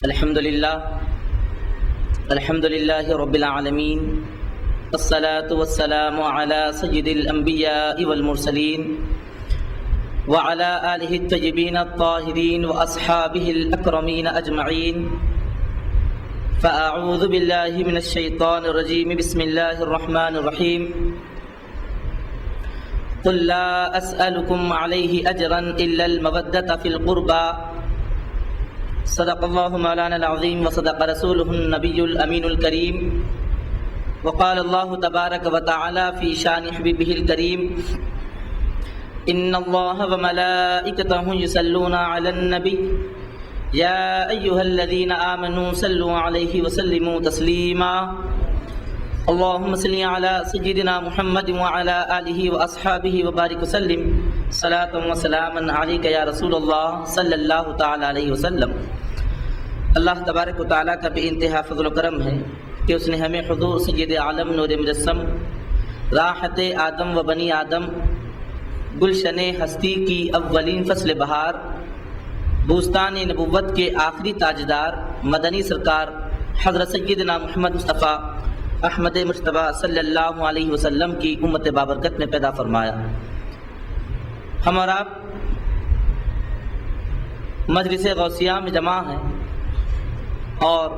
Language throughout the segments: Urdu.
الحمد لله رب العالمين والصلاة والسلام على سيد الأنبياء والمرسلين وعلى آله الطيبين الطاهرين وأصحابه الأكرمين أجمعين. فأعوذ بالله من الشيطان الرجيم. بسم الله الرحمن الرحيم. قل لا أسألكم عليه أجرا إلا المودة في القربى. صدق الله مولانا العظيم وصدق رسوله النبي الأمين الكريم. وقال الله تبارك وتعالى في شان حبيبه الكريم: إن الله وملائكته يصلون على النبي يا أيها الذين آمنوا صلوا عليه وسلموا تسليما. اللهم صل على سيدنا محمد وعلى آله وأصحابه وبارك وسلم صلاة وسلاما عليك يا رسول الله صلی اللہ تعالی علیہ وسلم. اللہ تبارک و تعالیٰ کا بے انتہا فضل و کرم ہے کہ اس نے ہمیں حضور سید عالم نور مجسم راحت آدم و بنی آدم گلشن ہستی کی اولین فصل بہار بوستان نبوت کے آخری تاجدار مدنی سرکار حضرت سیدنا محمد مصطفیٰ احمد مجتبیٰ صلی اللہ علیہ وسلم کی امت بابرکت میں پیدا فرمایا. ہم اور آپ مجلس غوثیہ میں جمع ہیں اور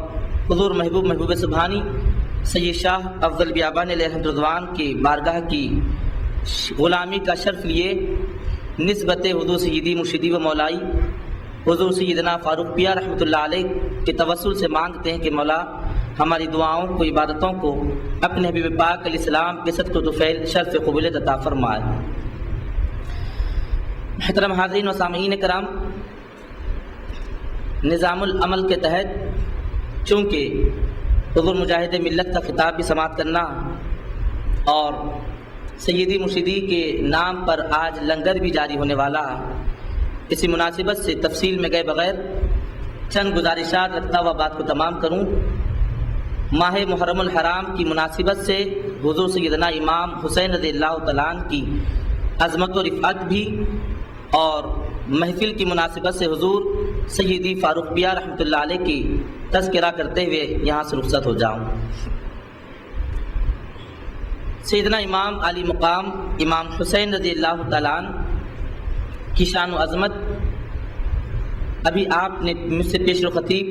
حضور محبوب سبحانی سید شاہ افضل بیابان علیہ رضوان کی بارگاہ کی غلامی کا شرف لیے نسبت حضور سیدی مرشدی و مولائی حضور سیدنا فاروق پیا رحمۃ اللہ علیہ کے توسل سے مانگتے ہیں کہ مولا ہماری دعاؤں کو عبادتوں کو اپنے حبیب پاک علیہ السلام کے صدقہ و طفیل شرف قبولیت عطا فرمائے. محترم حاضرین و سامعین کرام، نظام العمل کے تحت چونکہ حضور مجاہد ملت کا خطاب بھی سماعت کرنا اور سیدی مرشدی کے نام پر آج لنگر بھی جاری ہونے والا، اسی مناسبت سے تفصیل میں گئے بغیر چند گزارشات رکھتا ہوا بات کو تمام کروں. ماہ محرم الحرام کی مناسبت سے حضور سیدنا امام حسین رضی اللہ تعالیٰ عنہ کی عظمت و رفعت بھی اور محفل کی مناسبت سے حضور سیدی فاروق پیا رحمۃ اللہ علیہ کی تذکرہ کرتے ہوئے یہاں سے رخصت ہو جاؤں. سیدنا امام علی مقام امام حسین رضی اللہ تعالیٰ عنہ کی شان و عظمت ابھی آپ نے مجھ سے پیش خطیب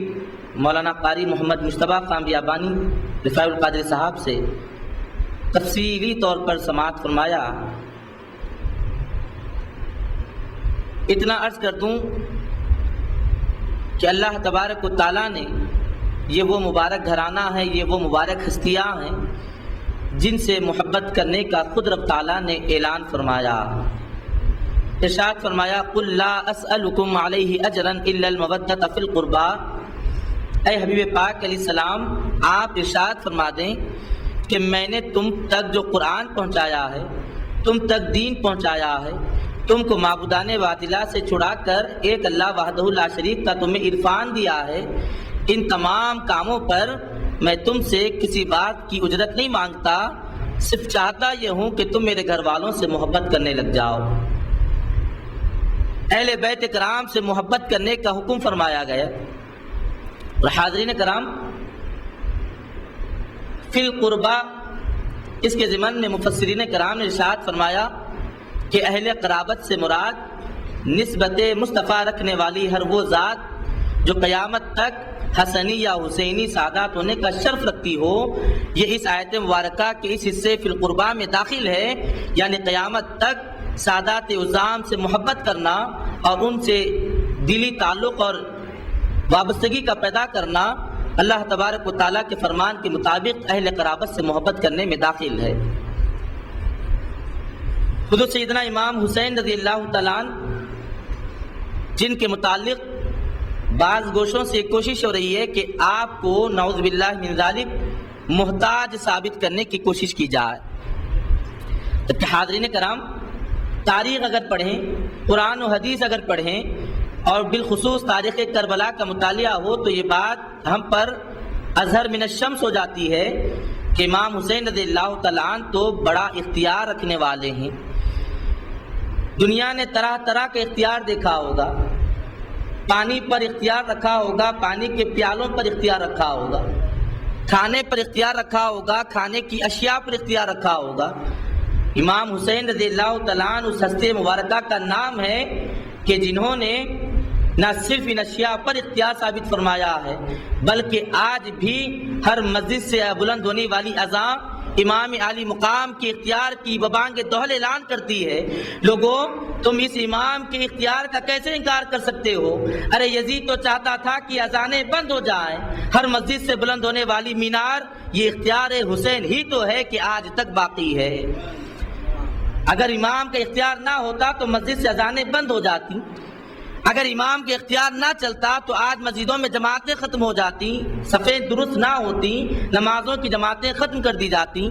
مولانا قاری محمد مجتبیٰ خان بیابانی رفاعی القادری صاحب سے تفصیلی طور پر سماعت فرمایا. اتنا عرض کر دوں کہ اللہ تبارک و تعالیٰ نے یہ وہ مبارک گھرانہ ہے، یہ وہ مبارک ہستیاں ہیں جن سے محبت کرنے کا خود رب تعالیٰ نے اعلان فرمایا. ارشاد فرمایا: قل لا اسألکم علیہ اجرا الا المودۃ فی القربى. اے حبیب پاک علیہ السلام، آپ ارشاد فرما دیں کہ میں نے تم تک جو قرآن پہنچایا ہے، تم تک دین پہنچایا ہے، تم کو معبودان باطلہ سے چھڑا کر ایک اللہ وحدہ لا شریک کا تمہیں عرفان دیا ہے، ان تمام کاموں پر میں تم سے کسی بات کی اجرت نہیں مانگتا، صرف چاہتا یہ ہوں کہ تم میرے گھر والوں سے محبت کرنے لگ جاؤ. اہل بیت کرام سے محبت کرنے کا حکم فرمایا گیا. اور حاضرین کرام، فی القربہ اس کے ضمن میں مفسرین کرام نے ارشاد فرمایا کہ اہل قرابت سے مراد نسبت مصطفیٰ رکھنے والی ہر وہ ذات جو قیامت تک حسنی یا حسینی سعادت ہونے کا شرف رکھتی ہو. یہ اس آیت مبارکہ کے اس حصے فی القربہ میں داخل ہے، یعنی قیامت تک سادات عظام سے محبت کرنا اور ان سے دلی تعلق اور وابستگی کا پیدا کرنا اللہ تبارک و تعالیٰ کے فرمان کے مطابق اہل قرابت سے محبت کرنے میں داخل ہے. حضور سیدنا امام حسین رضی اللہ تعالیٰ عنہ جن کے متعلق بعض گوشوں سے کوشش ہو رہی ہے کہ آپ کو نعوذ باللہ من ذالک محتاج ثابت کرنے کی کوشش کی جائے. جبکہ حاضرین کرام، تاریخ اگر پڑھیں، قرآن و حدیث اگر پڑھیں اور بالخصوص تاریخ کربلا کا مطالعہ ہو تو یہ بات ہم پر اظہر من الشمس ہو جاتی ہے کہ امام حسین رضی اللہ تعالیٰ عنہ تو بڑا اختیار رکھنے والے ہیں. دنیا نے طرح طرح کا اختیار دیکھا ہوگا، پانی پر اختیار رکھا ہوگا، پانی کے پیالوں پر اختیار رکھا ہوگا، کھانے پر اختیار رکھا ہوگا، کھانے کی اشیاء پر اختیار رکھا ہوگا۔ امام حسین رضی اللہ تعالیٰ عنہ اس ہستی مبارکہ کا نام ہے کہ جنہوں نے نہ صرف ان اشیاء پر اختیار ثابت فرمایا ہے بلکہ آج بھی ہر مسجد سے بلند ہونے والی اذان امام عالی مقام کے اختیار کی ببانگ دوہل اعلان کرتی ہے۔ لوگوں، تم اس امام کے اختیار کا کیسے انکار کر سکتے ہو؟ ارے یزید تو چاہتا تھا کہ اذانیں بند ہو جائیں، ہر مسجد سے بلند ہونے والی مینار یہ اختیار حسین ہی تو ہے کہ آج تک باقی ہے۔ اگر امام کا اختیار نہ ہوتا تو مسجد سے اذانیں بند ہو جاتی، اگر امام کے اختیار نہ چلتا تو آج مسجدوں میں جماعتیں ختم ہو جاتی، صفیں درست نہ ہوتی، نمازوں کی جماعتیں ختم کر دی جاتی،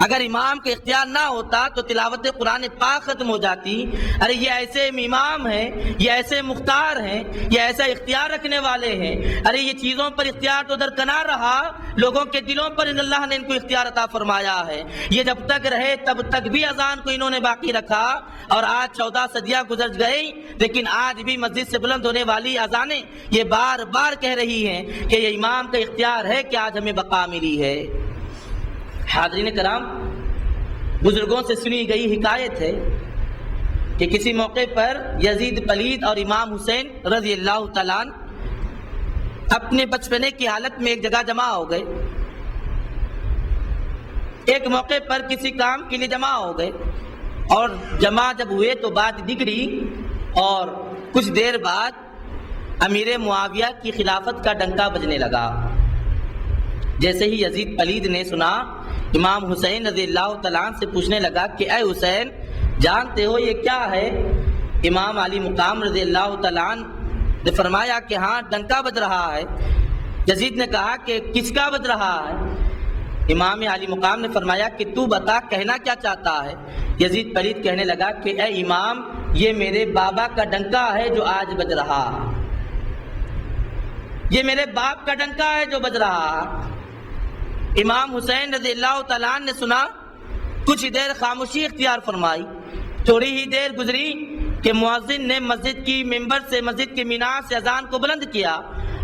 اگر امام کے اختیار نہ ہوتا تو تلاوت قرآن پاک ختم ہو جاتی۔ ارے یہ ایسے امام ہیں، یہ ایسے مختار ہیں، یہ ایسا اختیار رکھنے والے ہیں، ارے یہ چیزوں پر اختیار تو درکنار رہا، لوگوں کے دلوں پر اللہ نے ان کو اختیار عطا فرمایا ہے۔ یہ جب تک رہے تب تک بھی اذان کو انہوں نے باقی رکھا، اور آج 14 صدیاں گزر گئی لیکن آج بھی مسجد سے بلند ہونے والی اذانیں یہ بار بار کہہ رہی ہیں کہ یہ امام کا اختیار ہے کہ آج ہمیں بقا ملی ہے۔ حاضرین کرام، بزرگوں سے سنی گئی حکایت ہے کہ کسی موقع پر یزید پلید اور امام حسین رضی اللہ تعالیٰ عنہ اپنے بچپنے کی حالت میں ایک جگہ جمع ہو گئے۔ ایک موقع پر کسی کام کے لیے جمع ہو گئے اور جمع جب ہوئے تو بات بگڑی اور کچھ دیر بعد امیر معاویہ کی خلافت کا ڈنکا بجنے لگا۔ جیسے ہی یزید پلید نے سنا، امام حسین رضی اللہ تعالیٰ عنہ سے پوچھنے لگا کہ اے حسین، جانتے ہو یہ کیا ہے؟ امام علی مقام رضی اللہ تعالیٰ عنہ نے فرمایا کہ ہاں ڈنکا بج رہا ہے۔ یزید نے کہا کہ کس کا بج رہا ہے؟ امام علی مقام نے فرمایا کہ تو بتا، کہنا کیا چاہتا ہے؟ یزید پلید کہنے لگا کہ اے امام، یہ میرے بابا کا ڈنکا ہے جو آج بج رہا، یہ میرے باپ کا ڈنکا ہے جو بج رہا۔ امام حسین رضی اللہ تعالیٰ عنہ نے سنا، کچھ دیر خاموشی اختیار فرمائی، تھوڑی ہی دیر گزری کہ مؤذن نے مسجد کی ممبر سے، مسجد کے مینار سے اذان کو بلند کیا۔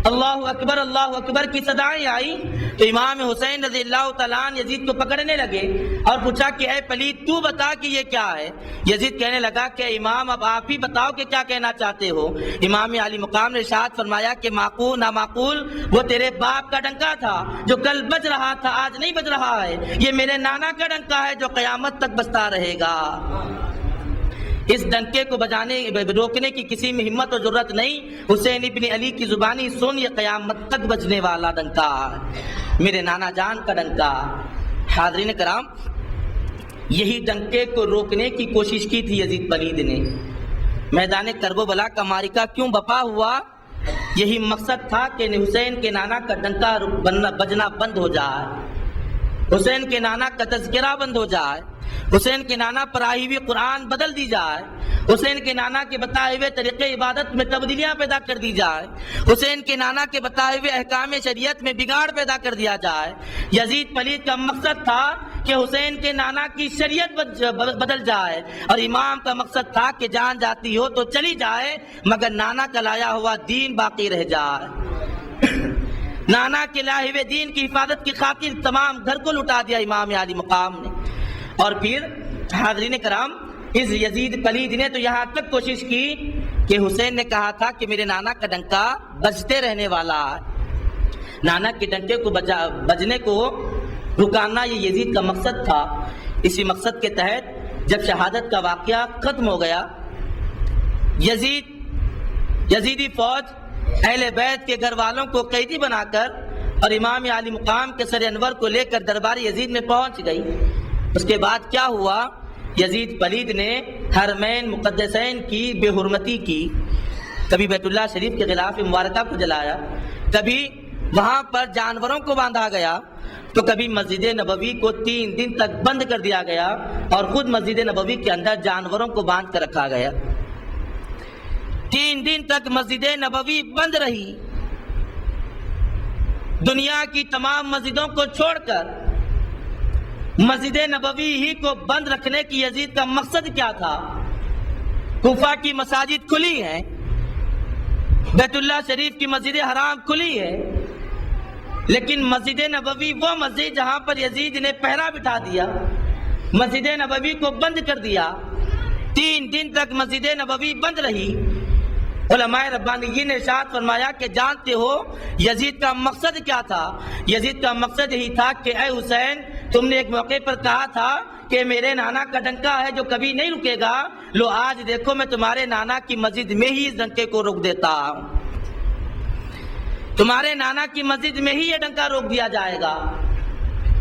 اللہ اکبر کی صدائیں آئی تو امام حسین رضی اللہ تعالیٰ عنہ یزید کو پکڑنے لگے اور پوچھا کہ اے پلید، تو بتا کہ یہ کیا ہے؟ یزید کہنے لگا کہ امام اب آپ ہی بتاؤ کہ کیا کہنا چاہتے ہو۔ امام علی مقام نے ارشاد فرمایا کہ معقول نامعقول، وہ تیرے باپ کا ڈنکا تھا جو کل بج رہا تھا، آج نہیں بج رہا ہے، یہ میرے نانا کا ڈنکا ہے جو قیامت تک بجتا رہے گا۔ اس ڈنکے کو روکنے کی کسی میں ہمت اور ضرورت نہیں۔ حسین ابن علی کی زبانی سن، یہ قیامت تک بجنے والا ڈنکا، میرے نانا جان کا ڈنکا۔ حاضرین کرام، یہی ڈنکے کو روکنے کی کوشش کی تھی یزید پلید نے۔ میدان کربلا کا معرکہ کیوں بپا ہوا؟ یہی مقصد تھا کہ حسین کے نانا کا ڈنکا بجنا بند ہو جائے، حسین کے نانا کا تذکرہ بند ہو جائے، حسین کے نانا پر آئی ہوئی قرآن بدل دی جائے، حسین کے نانا کے بتائے ہوئے طریقے عبادت میں تبدیلیاں پیدا کر دی جائے، حسین کے نانا کے بتائے ہوئے احکام شریعت میں بگاڑ پیدا کر دیا جائے۔ یزید پلید کا مقصد تھا کہ حسین کے نانا کی شریعت بدل جائے، اور امام کا مقصد تھا کہ جان جاتی ہو تو چلی جائے مگر نانا کا لایا ہوا دین باقی رہ جائے۔ نانا کے لائے ہوئے دین کی حفاظت کی خاطر تمام گھر کو لٹا دیا امام علی مقام نے۔ اور پھر حاضرین کرام، اس یزید پلید نے تو یہاں تک کوشش کی کہ حسین نے کہا تھا کہ میرے نانا کا ڈنکا بجتے رہنے والا ہے، نانا کے ڈنکے کو بجنے کو رکانا یہ یزید کا مقصد تھا۔ اسی مقصد کے تحت جب شہادت کا واقعہ ختم ہو گیا، یزیدی فوج اہل بیت کے گھر والوں کو قیدی بنا کر اور امام علی مقام کے سر انور کو لے کر دربار یزید میں پہنچ گئی۔ اس کے بعد کیا ہوا؟ یزید پلید نے حرمین مقدسین کی بے حرمتی کی، کبھی بیت اللہ شریف کے غلاف مبارکہ کو جلایا، کبھی وہاں پر جانوروں کو باندھا گیا، تو کبھی مسجد نبوی کو 3 دن تک بند کر دیا گیا اور خود مسجد نبوی کے اندر جانوروں کو باندھ کر رکھا گیا۔ 3 دن تک مسجد نبوی بند رہی۔ دنیا کی تمام مسجدوں کو چھوڑ کر مسجد نبوی ہی کو بند رکھنے کی یزید کا مقصد کیا تھا؟ کوفہ کی مساجد کھلی ہیں، بیت اللہ شریف کی مسجد حرام کھلی ہے، لیکن مسجد نبوی وہ مسجد جہاں پر یزید نے پہرا بٹھا دیا، مسجد نبوی کو بند کر دیا، 3 دن تک مسجد نبوی بند رہی۔ علماء ربانیین نے ارشاد فرمایا کہ جانتے ہو یزید کا مقصد کیا تھا؟ یزید کا مقصد یہی تھا کہ اے حسین، تم نے ایک موقع پر کہا تھا کہ میرے نانا کا ڈنکا ہے جو کبھی نہیں رکے گا، لو آج دیکھو میں تمہارے نانا کی مسجد میں ہی اس ڈنکے کو روک دیتا ہوں، تمہارے نانا کی مسجد میں ہی یہ ڈنکا روک دیا جائے گا۔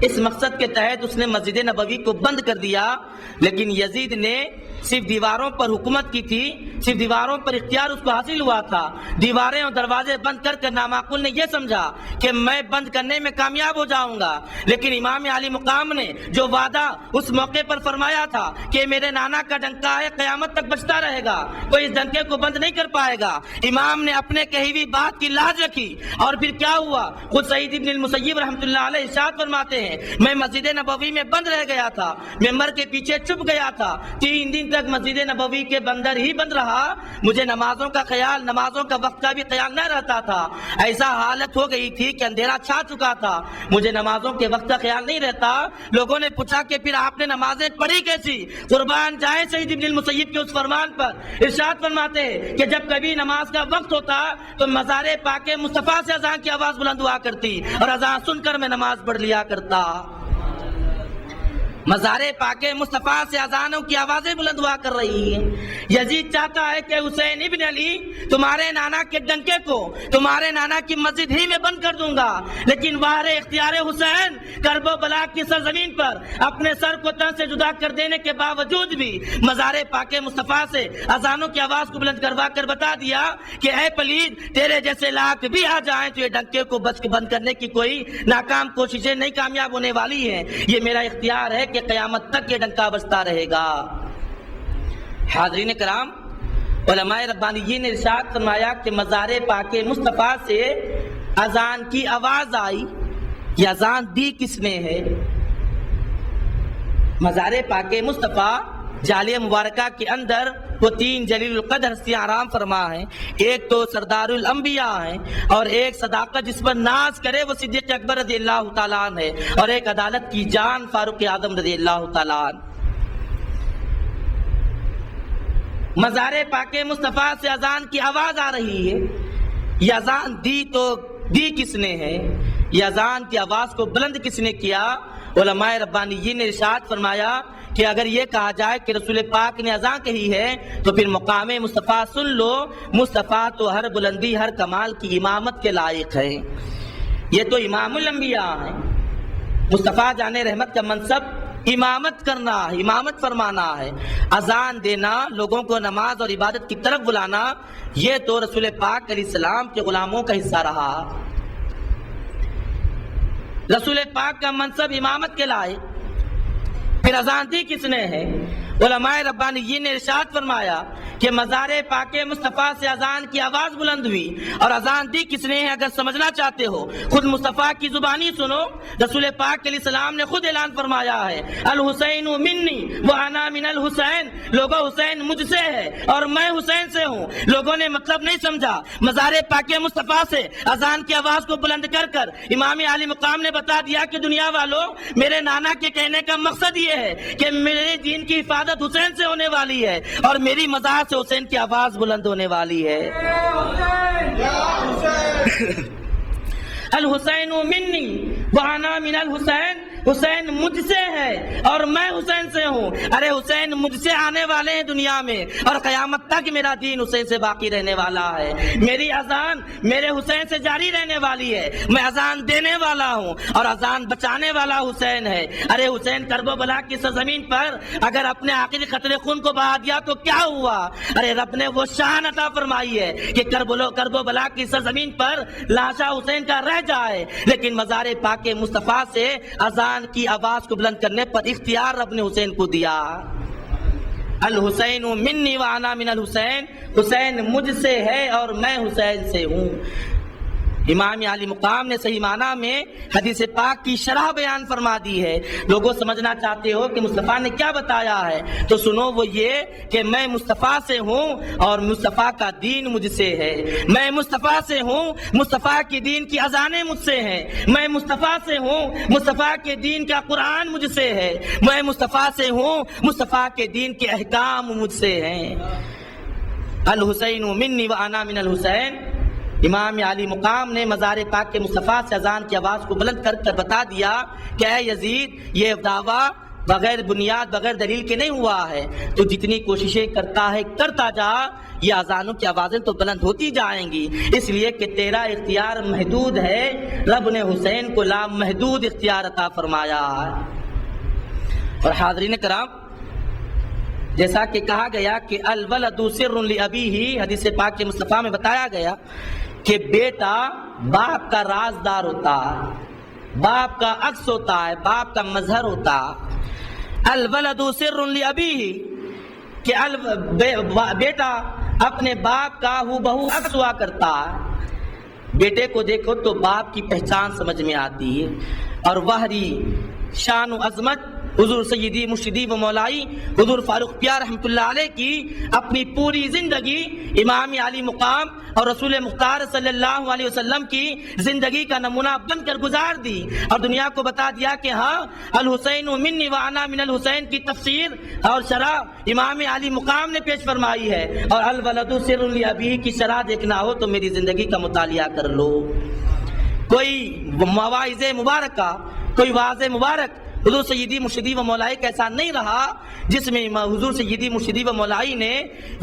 اس مقصد کے تحت اس نے مسجد نبوی کو بند کر دیا، لیکن یزید نے صرف دیواروں پر حکومت کی تھی، صرف دیواروں پر اختیار اس کو حاصل ہوا تھا۔ دیواریں اور دروازے بند کر کر نامعقول نے یہ سمجھا کہ میں بند کرنے میں کامیاب ہو جاؤں گا، لیکن امام علی مقام نے جو وعدہ اس موقع پر فرمایا تھا کہ میرے نانا کا ڈنکا ہے قیامت تک بجتا رہے گا، کوئی اس ڈنکے کو بند نہیں کر پائے گا، امام نے اپنے کہی ہوئی بات کی لاج رکھی۔ اور پھر کیا ہوا؟ خود سعید ابن المسیب رحمۃ اللہ علیہ ارشاد فرماتے ہیں میں مسجد نبوی میں بند رہ گیا تھا، ممبر کے پیچھے چھپ گیا تھا، 3 دن تک مسجد نبوی کے بندر ہی بند رہا، مجھے نمازوں کا خیال، نمازوں کا وقت کا بھی خیال نہ رہتا تھا، ایسا حالت ہو گئی تھی کہ اندھیرا چھا چکا تھا، مجھے نمازوں کے وقت کا خیال نہیں رہتا۔ لوگوں نے پوچھا کہ پھر آپ نے نمازیں پڑھی کیسی؟ قربان جائے سعید ابن المسیب کے اس فرمان پر، ارشاد فرماتے ہیں کہ جب کبھی نماز کا وقت ہوتا تو مزار پاک مصطفیٰ سے اذان کی آواز بلند ہوا کرتی اور اذان سن کر میں نماز پڑھ لیا کرتا۔ مزار پاک مصطفیٰ سے اذانوں کی آوازیں بلند ہوا کر رہی ہیں۔ یزید چاہتا ہے کہ حسین ابن علی تمہارے نانا کے ڈنکے کو تمہارے نانا کی مسجد ہی میں بند کر دوں گا، لیکن واہر اختیار حسین کرب و بلا کی سرزمین پر اپنے سر کو تن سے جدا کر دینے کے باوجود بھی مزار پاک مصطفیٰ سے اذانوں کی آواز کو بلند کروا کر بتا دیا کہ اے پلید، تیرے جیسے لاکھ بھی آ جائیں تو یہ ڈنکے کو بند کرنے کی کوئی ناکام کوششیں نہیں کامیاب ہونے والی ہیں، یہ میرا اختیار ہے کہ قیامت تک یہ ڈنکا بجتا رہے گا۔ حاضرین کرام، علماء ربانیین نے ارشاد فرمایا کہ مزار پاک مصطفیٰ سے اذان کی آواز آئی، یہ اذان دی کس نے ہے؟ مزار پاک مصطفیٰ جالیہ مبارکہ کے اندر وہ 3 جلیل القدر ہستیاں آرام فرما ہیں، ایک تو سردار الانبیاء ہیں، اور ایک صداقت جس پر ناز کرے وہ صدیق اکبر رضی اللہ تعالیٰ عنہ ہے، اور ایک عدالت کی جان فاروق اعظم رضی اللہ تعالیٰ عنہ۔ مزار پاک مصطفیٰ سے اذان کی آواز آ رہی ہے، یہ اذان دی کس نے ہے؟ یہ اذان کی آواز کو بلند کس نے کیا؟ علماء ربانیین نے ارشاد فرمایا کہ اگر یہ کہا جائے کہ رسول پاک نے اذان کہی ہے تو پھر مقام مصطفیٰ سن لو، مصطفیٰ تو ہر بلندی ہر کمال کی امامت کے لائق ہے، یہ تو امام الانبیاء ہیں۔ مصطفیٰ جان رحمت کا منصب امامت کرنا ہے، امامت فرمانا ہے، اذان دینا، لوگوں کو نماز اور عبادت کی طرف بلانا، یہ تو رسول پاک علیہ السلام کے غلاموں کا حصہ رہا۔ رسول پاک کا منصب امامت کے لائق، پھر اذان دی کس نے ہے؟ علماء ربانیین نے ارشاد فرمایا کہ مزار پاک مصطفیٰ سے اذان کی آواز بلند ہوئی، اور اذان دی کس نے ہے اگر سمجھنا چاہتے ہو خود مصطفیٰ کی زبانی سنو۔ رسول پاک علیہ السلام نے خود اعلان فرمایا ہے الحسین منی وانا من الحسین، لوگوں حسین مجھ سے ہے اور میں حسین سے ہوں۔ لوگوں نے مطلب نہیں سمجھا، مزار پاک مصطفیٰ سے اذان کی آواز کو بلند کر کر امام علی مقام نے بتا دیا کہ دنیا والوں، میرے نانا کے کہنے کا مقصد یہ ہے کہ میرے دین کی حفاظت حسین سے ہونے والی ہے اور میری مزار سے حسین کی آواز بلند ہونے والی ہے۔ الحسین منی وانا من الحسین، حسین مجھ سے ہے اور میں حسین سے ہوں۔ ارے حسین مجھ سے آنے والے ہیں دنیا میں، اور قیامت تک میرا دین حسین سے باقی رہنے والا ہے، میری اذان میرے حسین سے جاری رہنے والی ہے، میں اذان دینے والا ہوں اور اذان بچانے والا حسین ہے۔ ارے حسین کرب و بلا کی سرزمین پر اگر اپنے آخری قطرے خون کو بہا دیا تو کیا ہوا؟ ارے رب نے وہ شان عطا فرمائی ہے کہ کرب و بلا کی سرزمین پر لاشا حسین کا رہ جائے، لیکن مزار پاک مصطفیٰ سے اذان کی آواز کو بلند کرنے پر اختیار رب نے حسین کو دیا۔ الحسین منی وانا من الحسین، حسین مجھ سے ہے اور میں حسین سے ہوں۔ امام علی مقام نے صحیح معنی میں حدیث پاک کی شرح بیان فرما دی ہے۔ لوگوں سمجھنا چاہتے ہو کہ مصطفیٰ نے کیا بتایا ہے، تو سنو وہ یہ کہ میں مصطفیٰ سے ہوں اور مصطفیٰ کا دین مجھ سے ہے۔ میں مصطفیٰ سے ہوں، مصطفیٰ کے دین کی اذانیں مجھ سے ہیں۔ میں مصطفیٰ سے ہوں، مصطفیٰ کے دین کا قرآن مجھ سے ہے۔ میں مصطفیٰ سے ہوں، مصطفیٰ کے دین کے احکام مجھ سے ہیں۔ الحسین منی وانا من الحسین۔ امام علی مقام نے مزار پاک کے مصطفیٰ سے اذان کی آواز کو بلند کر کر بتا دیا کہ اے یزید، یہ دعویٰ بغیر بنیاد بغیر دلیل کے نہیں ہوا ہے، تو جتنی کوششیں کرتا ہے کرتا جا، یہ اذانوں کی آوازیں تو بلند ہوتی جائیں گی، اس لیے کہ تیرا اختیار محدود ہے، رب نے حسین کو لامحدود اختیار عطا فرمایا ہے۔ اور حاضرین کرام، جیسا کہ کہا گیا کہ الولد سر لابیہ، حدیث پاک کے مصطفیٰ میں بتایا گیا کہ بیٹا باپ کا رازدار ہوتا ہے، باپ کا عکس ہوتا ہے، باپ کا مظہر ہوتا ہے۔ الولد سر لابیہ، کہ بیٹا اپنے باپ کا ہو بہو عکس ہوا کرتا ہے۔ بیٹے کو دیکھو تو باپ کی پہچان سمجھ میں آتی ہے۔ اور وحری شان و عظمت حضور سیدی مرشدی و مولائی حضور فاروق پیار رحمۃ اللہ علیہ کی اپنی پوری زندگی امام علی مقام اور رسول مختار صلی اللہ علیہ وسلم کی زندگی کا نمونہ بن کر گزار دی، اور دنیا کو بتا دیا کہ ہاں الحسین منی وانا من الحسین کی تفسیر اور شرح امام علی مقام نے پیش فرمائی ہے۔ اور الولد سر لابیہ کی شرح دیکھنا ہو تو میری زندگی کا مطالعہ کر لو۔ کوئی مواعظ مبارکہ، کوئی واضح مبارک حضور سیدی مرشدی و مولائی کا ایسا نہیں رہا جس میں حضور سیدی مرشدی و مولائی نے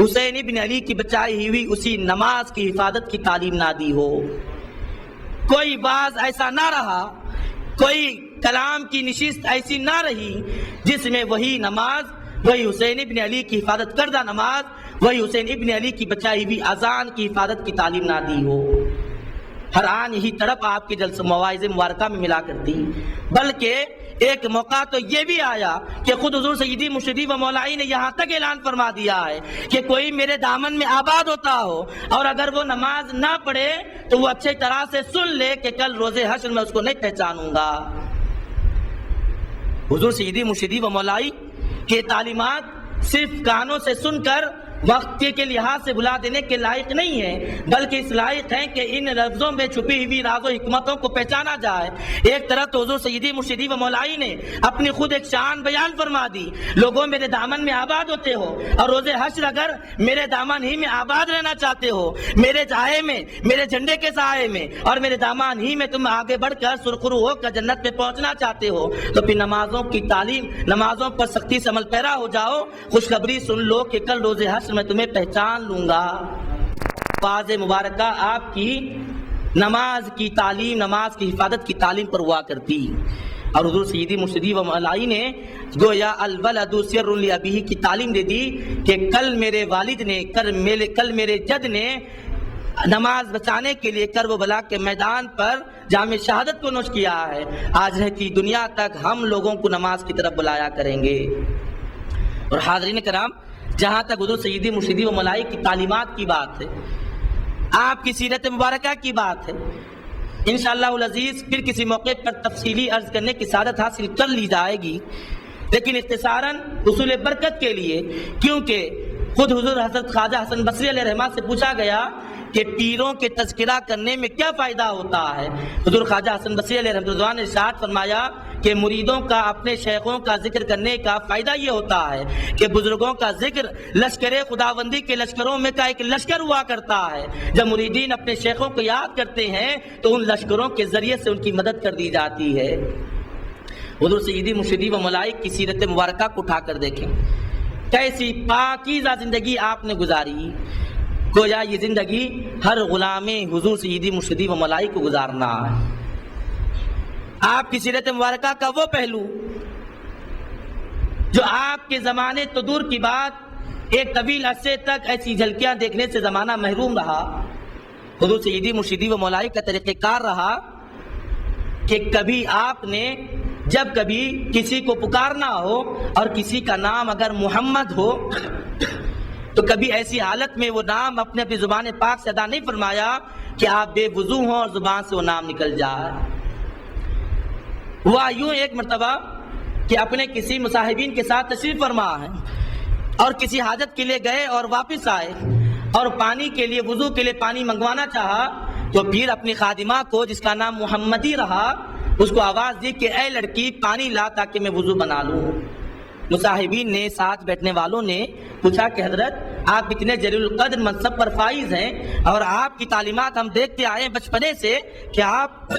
حسین ابن علی کی بچائی ہوئی اسی نماز کی حفاظت کی تعلیم نہ دی ہو۔ کوئی باز ایسا نہ رہا، کوئی کلام کی نشست ایسی نہ رہی جس میں وہی نماز، وہی حسین ابن علی کی حفاظت کردہ نماز، وہی حسین ابن علی کی بچائی ہوئی اذان کی حفاظت کی تعلیم نہ دی ہو۔ ہر آن یہی تڑپ آپ کے جلسہ مواعظ مبارکہ میں ملا کرتی، بلکہ ایک موقع تو یہ بھی آیا کہ خود حضور سیدی مرشدی و مولائی نے یہاں تک اعلان فرما دیا ہے کہ کوئی میرے دامن میں آباد ہوتا ہو اور اگر وہ نماز نہ پڑھے تو وہ اچھے طرح سے سن لے کہ کل روز حشر میں اس کو نہیں پہچانوں گا۔ حضور سیدی مرشدی و مولائی کے تعلیمات صرف کانوں سے سن کر وقت کے لحاظ سے بلا دینے کے لائق نہیں ہے، بلکہ اس لائق ہیں کہ ان لفظوں میں چھپی ہوئی راز و حکمتوں کو پہچانا جائے۔ ایک طرف تو حضور سیدی مرشدی و مولائی نے اپنی خود ایک شان بیان فرما دی، لوگوں میرے دامن میں آباد ہوتے ہو اور روز حشر اگر میرے دامن ہی میں آباد رہنا چاہتے ہو، میرے سائے میں، میرے جھنڈے کے سائے میں اور میرے دامن ہی میں تم آگے بڑھ کر سرخرو ہو کر جنت میں پہنچنا چاہتے ہو، تو پھر نمازوں کی تعلیم، نمازوں پر سختی سے عمل پیرا ہو جاؤ۔ خوشخبری سن لو کہ کل روز حشر میں تمہیں پہچان لوں گا۔ واضح مبارکہ آپ کی نماز کی تعلیم، نماز کی حفاظت کی تعلیم پر ہوا کرتی، اور حضور سیدی مرشدی و مولائی نے گویا الولد سر لابیہ کی تعلیم دے دی کہ کل میرے والد نے، کل میرے جد نے نماز بچانے کے لیے کربلا کے میدان پر جام شہادت کو نوش کیا ہے، آج رہتی دنیا تک ہم لوگوں کو نماز کی طرف بلایا کریں گے۔ اور حاضرین کرام، جہاں تک حضور سیدی مرشدی و مولائی کی تعلیمات کی بات ہے، آپ کی سیرت مبارکہ کی بات ہے، انشاءاللہ العزیز پھر کسی موقع پر تفصیلی عرض کرنے کی سعادت حاصل کر لی جائے گی، لیکن اختصاراً حصول برکت کے لیے، کیونکہ خود حضور حضرت خواجہ حسن بصری علیہ رحمہ سے پوچھا گیا کہ پیروں کے تذکرہ کرنے میں کیا فائدہ ہوتا ہے، حضور خواجہ حسن بصری علیہ رحمہ نے ارشاد فرمایا کہ مریدوں کا اپنے شیخوں کا ذکر کرنے کا فائدہ یہ ہوتا ہے کہ بزرگوں کا ذکر لشکر خداوندی کے لشکروں میں کا ایک لشکر ہوا کرتا ہے، جب مریدین اپنے شیخوں کو یاد کرتے ہیں تو ان لشکروں کے ذریعے سے ان کی مدد کر دی جاتی ہے۔ حضور سیدی مرشدی و مولائی کی سیرت مبارکہ کو اٹھا کر دیکھیں، کیسی پاکیزہ زندگی آپ نے گزاری، گویا یہ زندگی ہر غلام حضور سیدی مرشدی و مولائی کو گزارنا ہے۔ آپ کی سیرت مبارکہ کا وہ پہلو جو آپ کے زمانے تو دور کی بات، ایک طویل عرصے تک ایسی جھلکیاں دیکھنے سے زمانہ محروم رہا، حضور سیدی مرشدی و مولائی کا طریقہ کار رہا کہ کبھی آپ نے جب کبھی کسی کو پکارنا ہو اور کسی کا نام اگر محمد ہو تو کبھی ایسی حالت میں وہ نام اپنے زبان پاک سے ادا نہیں فرمایا، کہ آپ بے وضو ہوں اور زبان سے وہ نام نکل جائے۔ ہوا یوں ایک مرتبہ کہ اپنے کسی مصاحبین کے ساتھ تشریف فرما ہے اور کسی حاجت کے لیے گئے اور واپس آئے اور پانی کے لیے وضو کے لیے پانی منگوانا چاہا، تو پھر اپنی خادمہ کو جس کا نام محمدی رہا اس کو آواز دی کہ اے لڑکی پانی لا تاکہ میں وضو بنا لوں۔ مصاحبین نے، ساتھ بیٹھنے والوں نے پوچھا کہ حضرت آپ اتنے جلیل القدر منصب پر فائز ہیں اور آپ کی تعلیمات ہم دیکھتے آئے ہیں بچپنے سے کہ آپ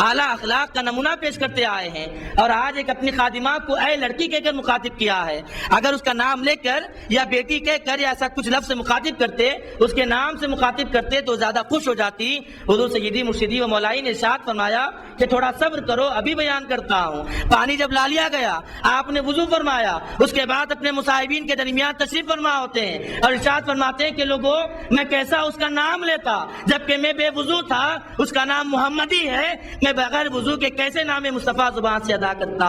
اعلیٰ اخلاق کا نمونہ پیش کرتے آئے ہیں، اور آج ایک اپنی خادمہ کو اے لڑکی کہہ کر مخاطب کیا ہے۔ اگر اس کا نام لے کر یا بیٹی کہہ کر یا ایسا کچھ لفظ سے مخاطب کرتے، اس کے نام سے مخاطب کرتے تو زیادہ خوش ہو جاتی۔ حضور سیدی مرشدی و مولائی نے ارشاد فرمایا کہ تھوڑا صبر کرو، ابھی بیان کرتا ہوں۔ پانی جب لا لیا گیا، آپ نے وضو فرمایا، اس کے بعد اپنے مصاحبین کے درمیان تشریف فرما ہوتے ہیں اور ارشاد فرماتے ہیں کہ لوگوں میں کیسا اس کا نام لیتا جبکہ میں بے وضو تھا، اس کا نام محمدی ہے، میں بغیر وضو کے کیسے نام مصطفیٰ زبان سے ادا کرتا۔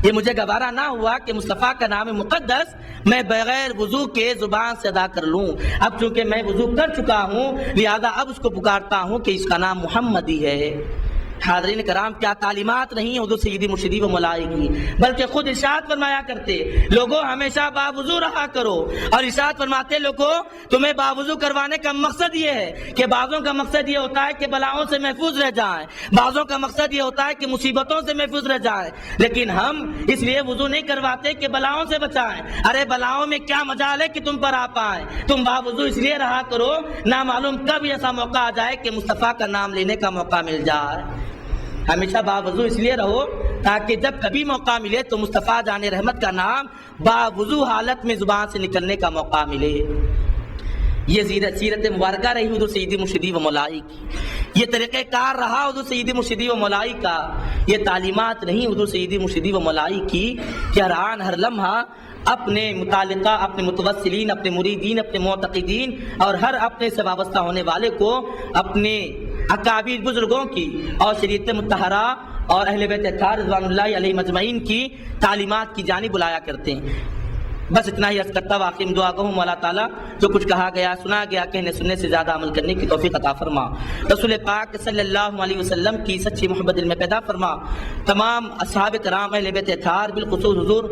یہ مجھے گوارا نہ ہوا کہ مصطفیٰ کا نام مقدس میں بغیر وضو کے زبان سے ادا کر لوں۔ اب چونکہ میں وضو کر چکا ہوں لہذا اب اس کو پکارتا ہوں کہ اس کا نام محمدی ہے۔ حاضرین کرام، کیا تعلیمات نہیں حضور سیدی مرشدی و مولائی کی، بلکہ خود ارشاد فرمایا کرتے لوگوں ہمیشہ باوضو رہا کرو، اور ارشاد فرماتے لوگوں تمہیں باوضو کروانے کا مقصد یہ ہے کہ بعضوں کا مقصد یہ ہوتا ہے کہ بلاؤں سے محفوظ رہ جائیں، بعضوں کا مقصد یہ ہوتا ہے کہ مصیبتوں سے محفوظ رہ جائیں، لیکن ہم اس لیے وضو نہیں کرواتے کہ بلاؤں سے بچائیں۔ ارے بلاؤں میں کیا مجال ہے کہ تم پر آ پائیں، تم باوضو اس لیے رہا کرو نہ معلوم کب ایسا موقع آ جائے کہ مصطفیٰ کا نام لینے کا موقع مل جائے۔ ہمیشہ باوضو اس لیے رہو تاکہ جب کبھی موقع ملے تو مصطفیٰ جان رحمت کا نام باوضو حالت میں زبان سے نکلنے کا موقع ملے۔ یہ سیرت مبارکہ رہی حضور سیدی مرشدی و مولائی کی، یہ طریقہ کار رہا حضور سیدی مرشدی و مولائی کا، یہ تعلیمات نہیں حضور سیدی مرشدی و مولائی کی کہ ہر آن ہر لمحہ اپنے متعلقہ، اپنے متوسلین، اپنے مریدین، اپنے معتقدین اور ہر اپنے سے وابستہ ہونے والے کو اپنے اکابر بزرگوں کی اور شریعت مطہرہ اور اہل بیت اطہار رضوان اللہ علیہ مجمعین کی تعلیمات کی جانب بلایا کرتے ہیں۔ بس اتنا ہی عرض کرتا ہوں، آخر میں دعا گو ہوں مولا تعالیٰ جو کچھ کہا گیا سنا گیا کہنے سننے سے زیادہ عمل کرنے کی توفیق عطا فرما، رسول پاک صلی اللہ علیہ وسلم کی سچی محبت دل میں پیدا فرما، تمام اصحاب کرام اہل بیت اطہار بالخصوص حضور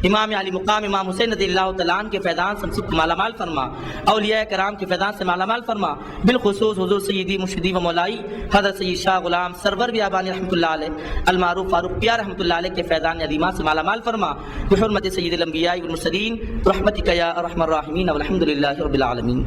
امام علی مقام امام حسین رضی اللہ تعالیٰ عنہ کے فیضان سے ہم سب کو مالا مال فرما، اولیاء کرام کے فیضان سے مالا مال فرما، بالخصوص حضور سیدی مرشدی و مولائی حضرت سید شاہ غلام سرور بیابانی رحمۃ اللہ علیہ، المعروف فاروق پیار رحمۃ اللہ علیہ کے فیضان عظیمہ سے مالا مال فرما، بحرمت سید الانبیاء والمرسلین برحمتک یا ارحم الراحمین والحمد للہ رب العالمین۔